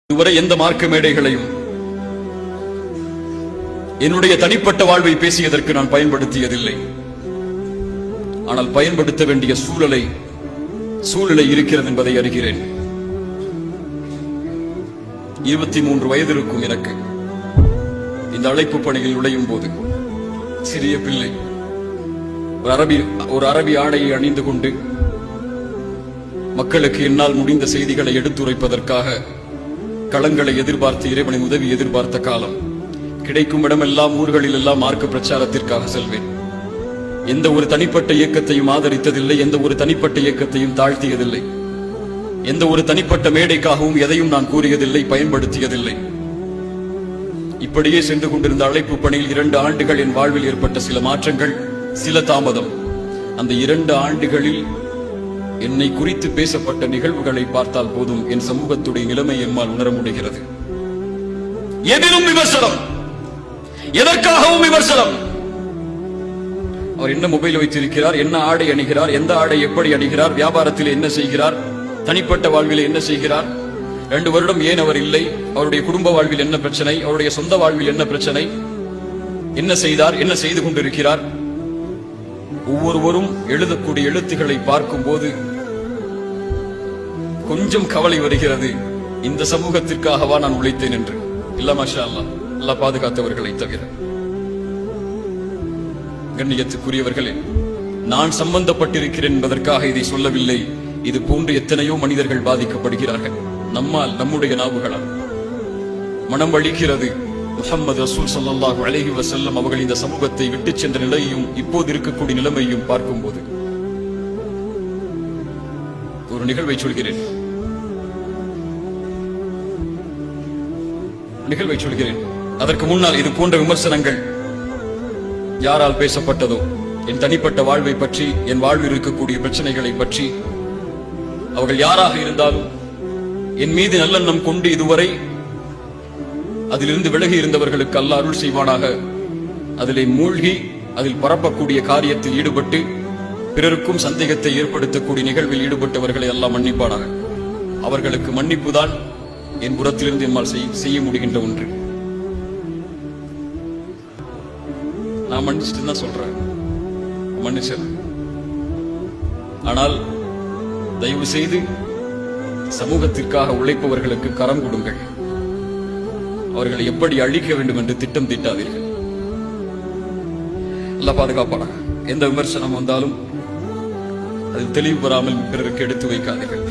இதுவரை எந்த மார்க்க மேடைகளையும் என்னுடைய தனிப்பட்ட வாழ்வை பேசியதற்கு நான் பயன்படுத்தியதில்லை. ஆனால் பயன்படுத்த வேண்டிய சூழ்நிலை இருக்கிறது என்பதை அறிகிறேன். 23 வயது இருக்கும் எனக்கு இந்த அழைப்பு பணியில் நுழையும் போது சிறிய பிள்ளை ஒரு அரபி ஆடையை அணிந்து கொண்டு மக்களுக்கு என்னால் முடிந்த செய்திகளை எடுத்துரைப்பதற்காக களங்களை எதிர்பார்த்து இறைவனின் உதவி எதிர்பார்த்த காலம். கிடைக்கும் இடமெல்லாம் ஊர்களில் எல்லாம் மார்க்க பிரச்சாரத்திற்காக செல்வேன். எந்த ஒரு தனிப்பட்ட இயக்கத்தையும் ஆதரித்ததில்லை, எந்த ஒரு தனிப்பட்ட இயக்கத்தையும் தாழ்த்தியதில்லை, எந்த ஒரு தனிப்பட்ட மேடைக்காகவும் எதையும் நான் கூறியதில்லை, பயன்படுத்தியதில்லை. இப்படியே சென்று கொண்டிருந்த அழைப்பு பணியில் 2 ஆண்டுகள் என் வாழ்வில் ஏற்பட்ட சில மாற்றங்கள், சில தாமதம். அந்த 2 ஆண்டுகளில் என்னை குறித்து பேசப்பட்ட நிகழ்வுகளை பார்த்தால் போதும் என் சமூகத்துடைய நிலைமை எம்மால் உணர முடிகிறது. எதிலும் விமர்சனம், எதற்காகவும் விமர்சனம். அவர் என்ன மொபைல் வைத்திருக்கிறார், என்ன ஆடை அணிகிறார், எந்த ஆடை எப்படி அணிகிறார், வியாபாரத்தில் என்ன செய்கிறார், தனிப்பட்ட வாழ்வில் என்ன செய்கிறார், 2 வருடம் ஏன் அவர் இல்லை, அவருடைய குடும்ப வாழ்வில் என்ன பிரச்சனை, அவருடைய சொந்த வாழ்வில் என்ன பிரச்சனை, என்ன செய்தார், என்ன செய்து கொண்டிருக்கிறார். ஒவ்வொருவரும் எழுதக்கூடிய எழுத்துக்களை பார்க்கும் போது கொஞ்சம் கவலை வருகிறது. இந்த சமூகத்திற்காகவா நான் உழைத்தேன் என்று. இல்ல மாஷா அல்லாஹ், அல்லாஹ் பாதுகாத்தவர்களை தவிர. கண்ணியத்துக்குரியவர்களே, நான் சம்பந்தப்பட்டிருக்கிறேன் என்பதற்காக இதை சொல்லவில்லை. இது போன்று எத்தனையோ மனிதர்கள் பாதிக்கப்படுகிறார்கள். நம்மால், நம்முடைய நாவுகளால் மனம் வலிக்கிறது. முஹம்மது ரசூல் ஸல்லல்லாஹு அலைஹி வஸல்லம் அவர்கள் இந்த சமூகத்தை விட்டு சென்ற நிலையையும் இப்போது இருக்கக்கூடிய நிலைமையும் பார்க்கும்போது ஒரு நிகழ்வை சொல்கிறேன். அதற்கு முன்னால் இது போன்ற விமர்சனங்கள் யாரால் பேசப்பட்டதோ, என் தனிப்பட்ட வாழ்வை பற்றி, என் வாழ்வில் இருக்கக்கூடிய பிரச்சனைகளை பற்றி, அவர்கள் யாராக இருந்தாலும் என் மீது நல்லெண்ணம் கொண்டு இதுவரை அதிலிருந்து விலகி இருந்தவர்களுக்கு அல்லாஹ் அருள் செய்வானாக. அதிலே மூழ்கி அதில் பரப்பக்கூடிய காரியத்தில் ஈடுபட்டு பிறருக்கும் சந்தேகத்தை ஏற்படுத்தக்கூடிய நிகழ்வில் ஈடுபட்டவர்களை அல்லாஹ் மன்னிப்பானாக. அவர்களுக்கு மன்னிப்புதான் என் புறத்திலிருந்து என்னால் செய்ய முடிகின்ற ஒன்று. நான் மன்னிச்சுட்டு தான் சொல்றேன், மன்னிச்சேன். ஆனால் தயவு செய்து சமூகத்திற்காக உழைப்பவர்களுக்கு கரம் கொடுங்கள். அவர்களை எப்படி அழிக்க வேண்டும் என்று திட்டம் தீட்டாதீர்கள். அல்லாஹ் பாதுகாப்பானாக. எந்த விமர்சனம் வந்தாலும் அதில் தெளிவு பெறாமல் பிறருக்கு எடுத்து வைக்காதீர்கள்.